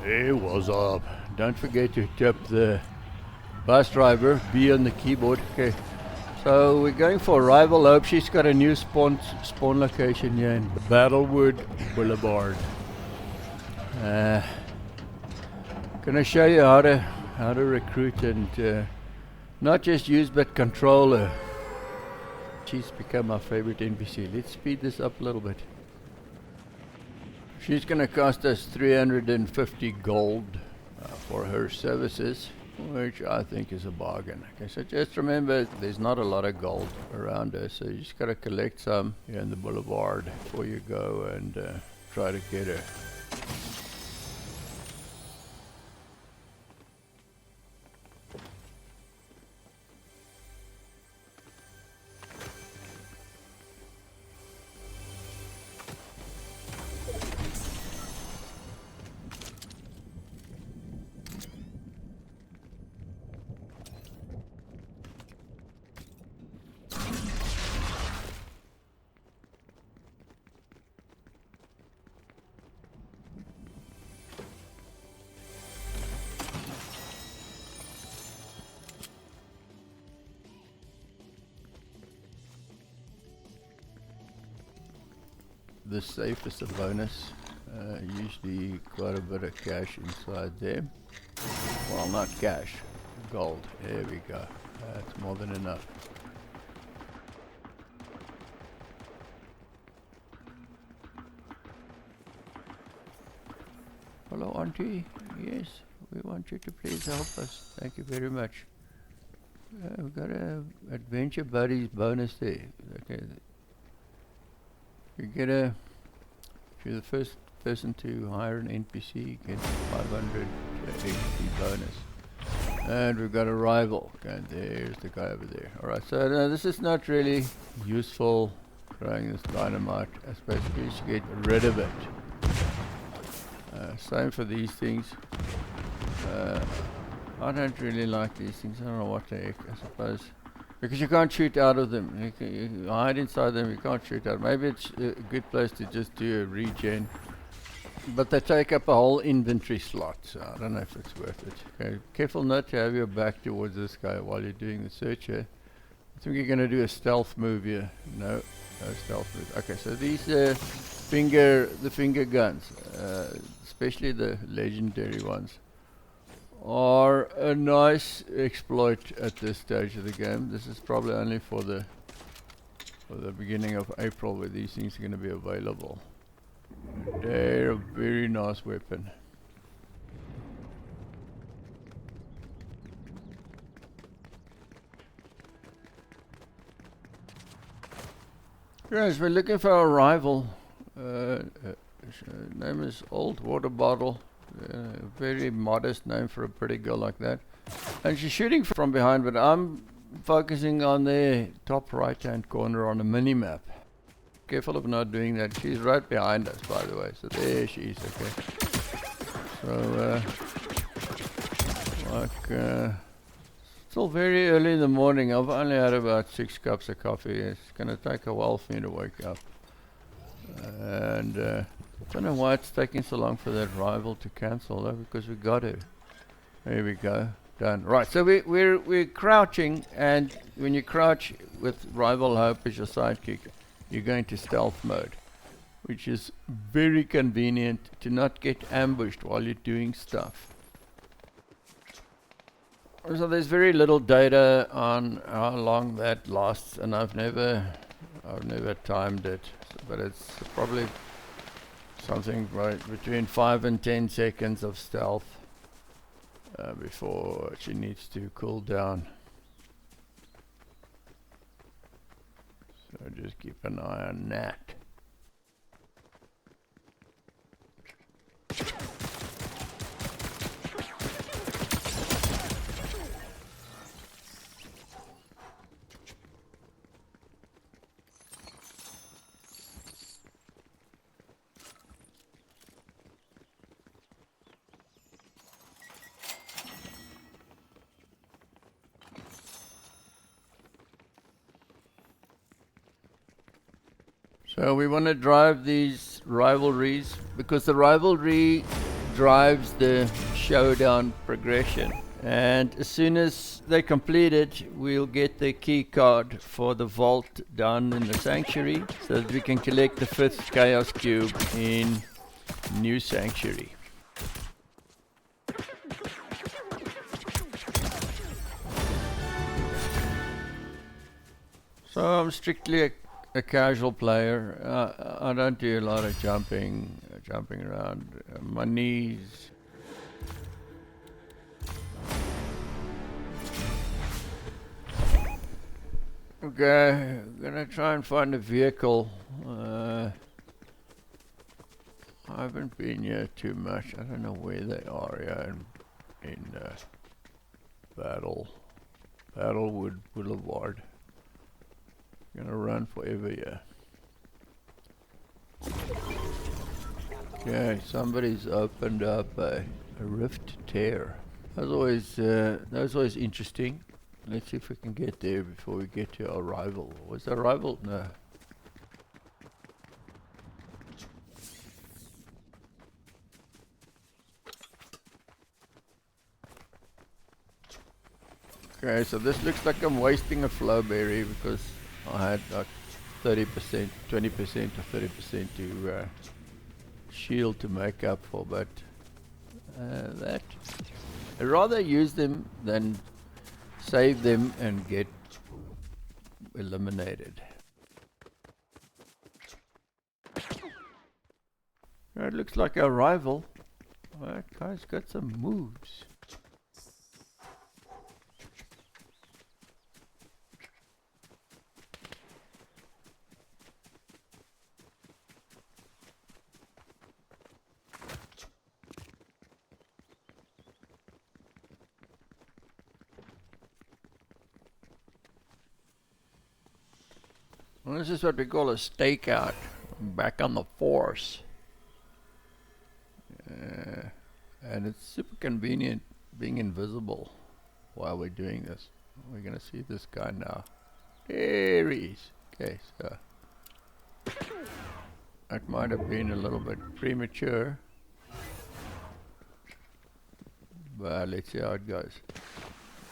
Hey, what's up? Don't forget to tap the bus driver, B on the keyboard. Okay, so we're going for Rival Hope. She's got a new spawn location here in Battlewood Boulevard. Gonna show you how to recruit and not just use but control her. She's become my favorite NPC. Let's speed this up a little bit. She's going to cost us 350 gold for her services, which I think is a bargain. Okay, so just remember, there's not a lot of gold around her, so you just got to collect some here in the boulevard before you go and try to get her. The safe is a bonus, usually quite a bit of cash inside there. Well, not cash, gold. There we go. That's more than enough. Hello, Auntie. Yes, we want you to please help us. Thank you very much. We've got a Adventure Buddies bonus there. Okay. If you're the first person to hire an NPC, you get 500 HP bonus. And we've got a rival. Okay, there's the guy over there. Alright, so no, this is not really useful, throwing this dynamite. I suppose you should get rid of it. Same for these things. I don't really like these things. I don't know what the heck, I suppose. Because you can't shoot out of them. You hide inside them, you can't shoot out. Maybe it's a good place to just do a regen. But they take up a whole inventory slot, so I don't know if it's worth it. Okay, careful not to have your back towards this guy while you're doing the search here. I think you're going to do a stealth move here. No stealth move. Okay, so these the finger guns, especially the legendary ones, are a nice exploit at this stage of the game. This is probably only for the beginning of April where these things are going to be available. They're a very nice weapon. Guys, we're looking for a rival. Name is Old Water Bottle. Very modest name for a pretty girl like that. And she's shooting from behind, but I'm focusing on the top right hand corner on the mini-map. Careful of not doing that. She's right behind us, by the way. So there she is, okay. So, still very early in the morning. I've only had about 6 cups of coffee. It's going to take a while for me to wake up. And I don't know why it's taking so long for that rival to cancel, though, because we got it. There we go. Done. Right, so we're crouching, and when you crouch with Rival Hope as your sidekick, you're going to stealth mode, which is very convenient to not get ambushed while you're doing stuff. So there's very little data on how long that lasts, and I've never timed it, but it's probably something right between 5 and 10 seconds of stealth before she needs to cool down. So just keep an eye on that. So we want to drive these rivalries because the rivalry drives the Showdown progression. And as soon as they complete it, we'll get the key card for the vault down in the Sanctuary, so that we can collect the 5th Chaos Cube in New Sanctuary. So I'm strictly a casual player. I don't do a lot of jumping around. My knees. Okay, I'm gonna try and find a vehicle. I haven't been here too much. I don't know where they are here in Battlewood Boulevard. Gonna run forever here. Okay, somebody's opened up a rift tear. That's always interesting. Let's see if we can get there before we get to our rival. Was our rival? No. Okay, so this looks like I'm wasting a flow berry because I had like 30%, 20% or 30% to shield to make up for, but that I'd rather use them than save them and get eliminated. It looks like our rival. That guy's got some moves. Well, this is what we call a stakeout. Back on the force. And it's super convenient being invisible while we're doing this. We're gonna see this guy now. There he is. Okay, so that might have been a little bit premature, but let's see how it goes.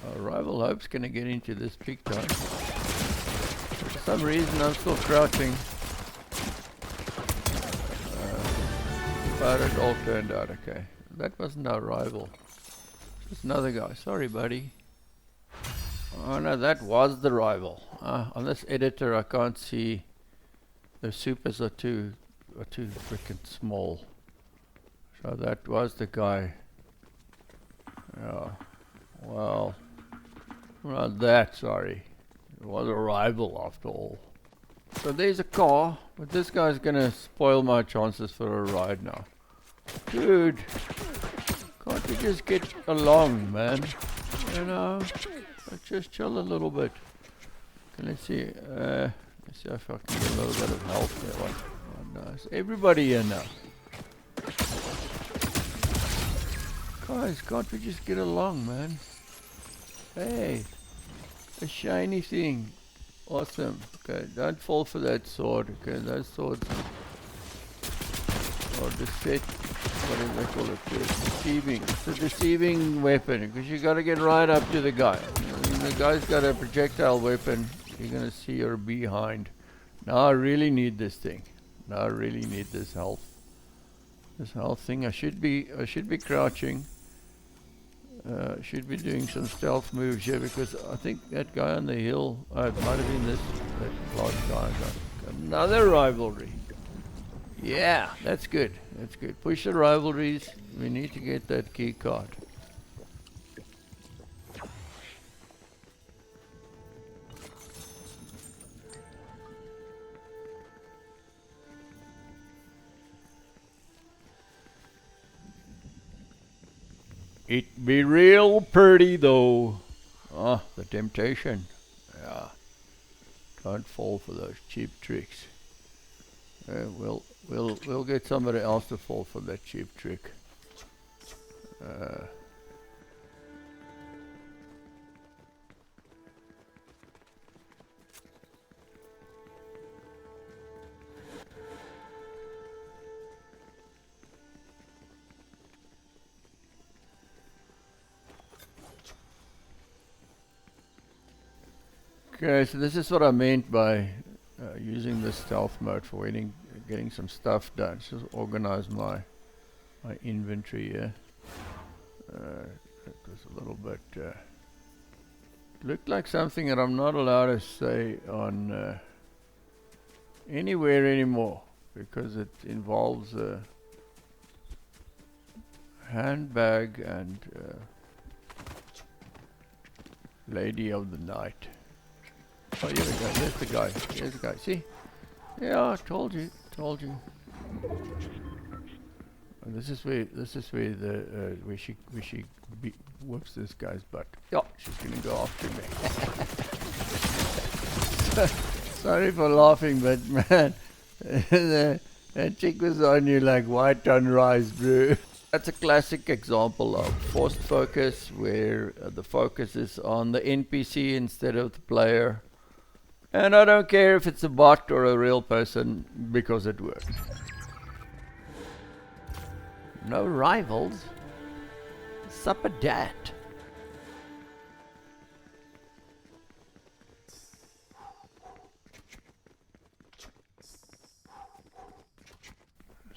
Our rival Hope's gonna get into this big time. For some reason I'm still crouching. But it all turned out okay. That wasn't our rival. Just another guy. Sorry, buddy. Oh no, that was the rival. On this editor I can't see. The supers are too freaking small. So that was the guy. Yeah. Well, not that, sorry. It was a rival after all. So there's a car, but this guy's gonna spoil my chances for a ride now. Dude, can't we just get along, man? You know, let's just chill a little bit. Okay, let's see if I can get a little bit of health there. Oh, nice. Everybody here now. Guys, can't we just get along, man? Hey, a shiny thing. Awesome. Okay, don't fall for that sword. Okay, those swords are what do they call it? Deceiving. It's a deceiving weapon because you got to get right up to the guy. When the guy's got a projectile weapon, you're gonna see your behind. Now I really need this thing. Now I really need this health. This health thing. I should be crouching. Should be doing some stealth moves here because I think that guy on the hill, it might have been that last guy. Got another rivalry. Yeah, that's good. That's good. Push the rivalries. We need to get that key card. It be real pretty though. Ah, the temptation. Yeah. Don't fall for those cheap tricks. We'll get somebody else to fall for that cheap trick. Okay, so this is what I meant by using the stealth mode for getting some stuff done. Just organize my inventory here. It was a little bit looked like something that I'm not allowed to say on anywhere anymore because it involves a handbag and lady of the night. Oh, here we go. There's the guy. There's the guy. See? Yeah, I told you. Told you. And this is where the where she whoops this guy's butt. Yeah, she's gonna go after me. Sorry for laughing, but man, that chick was on you like white on rice, bro. That's a classic example of forced focus, where the focus is on the NPC instead of the player. And I don't care if it's a bot or a real person, because it works. No rivals? Supper dat.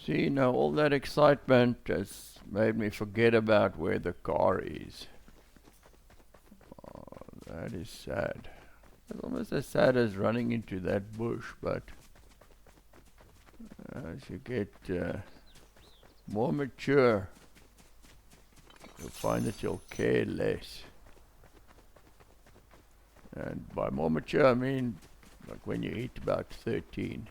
See, now all that excitement has made me forget about where the car is. Oh, that is sad. It's almost as sad as running into that bush, but as you get more mature, you'll find that you'll care less. And by more mature, I mean like when you hit about 13.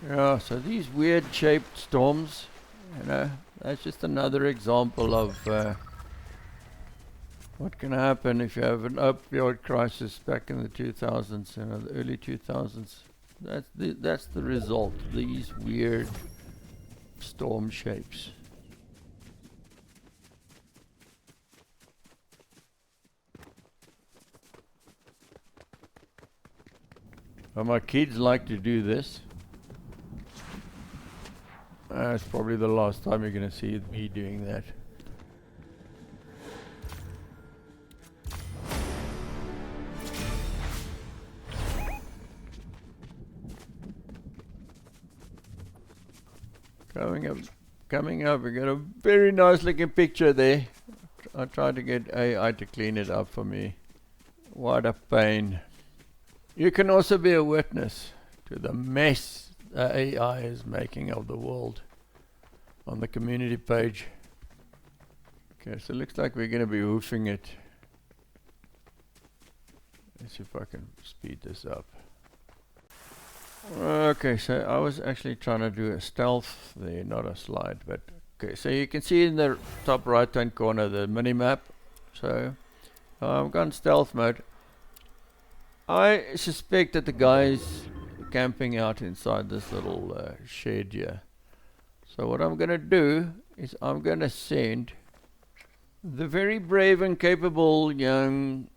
Yeah, so these weird shaped storms, you know, that's just another example of what can happen if you have an opioid crisis back in the 2000s, you know, the early 2000s. That's the result, these weird storm shapes. Well, my kids like to do this. It's probably the last time you're going to see me doing that. Coming up, we got a very nice looking picture there. I tried to get AI to clean it up for me. What a pain. You can also be a witness to the mess the AI is making of the world on the community page. Okay, so it looks like we're going to be hoofing it. Let's see if I can speed this up. Okay, so I was actually trying to do a stealth there, not a slide, but okay, so you can see in the top right hand corner the mini map. So I've gone stealth mode. I suspect that the guy's camping out inside this little shed here. So what I'm going to do is I'm going to send the very brave and capable young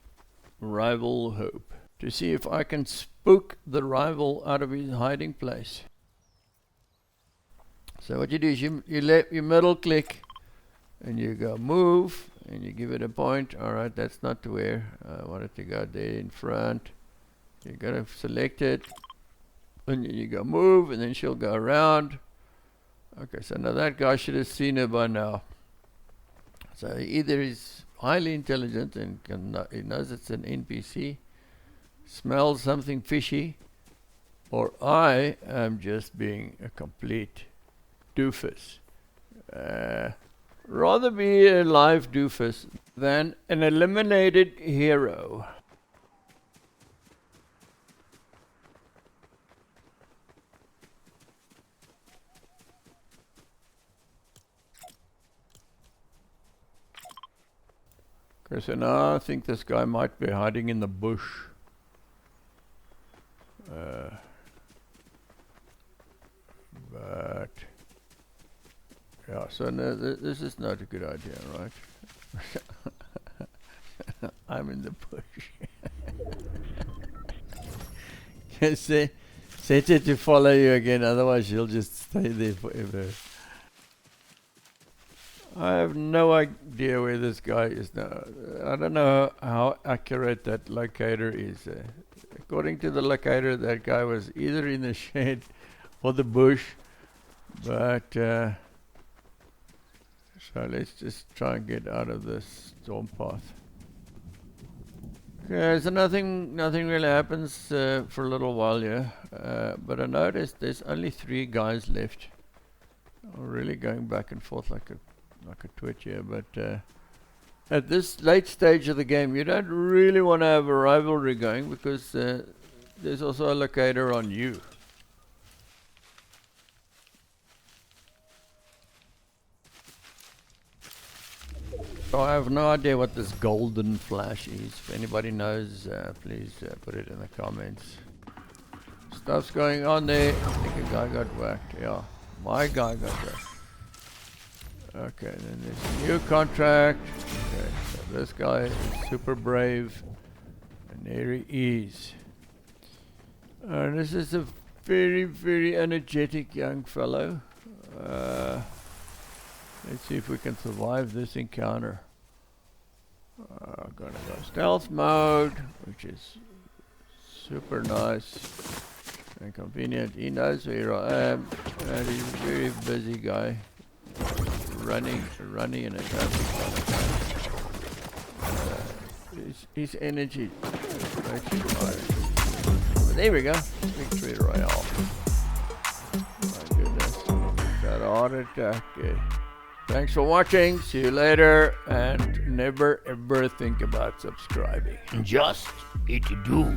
rival Hope to see if I can spook the rival out of his hiding place. So what you do is you middle click and you go move and you give it a point. Alright, that's not to where I want it to go, there in front. You're going to select it and you go move and then she'll go around. Okay, so now that guy should have seen her by now. So either he's highly intelligent and he knows it's an NPC, smells something fishy, or I am just being a complete doofus. Rather be a live doofus than an eliminated hero. Okay, so now I think this guy might be hiding in the bush. But yeah, so no, this is not a good idea, right? I'm in the bush. Set it to follow you again, otherwise you'll just stay there forever. I have no idea where this guy is now. I don't know how accurate that locator is. According to the locator, that guy was either in the shed or the bush. But so let's just try and get out of this storm path. Okay, so nothing really happens for a little while here. But I noticed there's only 3 guys left. I'm really going back and forth like a twitch here, but at this late stage of the game, you don't really want to have a rivalry going because there's also a locator on you. So I have no idea what this golden flash is. If anybody knows, please put it in the comments. Stuff's going on there. I think a guy got whacked. Yeah, my guy got whacked. Okay, then there's a new contract. Okay, so this guy is super brave. And there he is. This is a very, very energetic young fellow. Let's see if we can survive this encounter. Gonna go stealth mode, which is super nice and convenient. He knows where I am, and he's a very busy guy. Running in a traffic light. His energy makes you hard. There we go. Victory Royale. My goodness. Got a heart attack. Thanks for watching. See you later. And never ever think about subscribing. Just it do.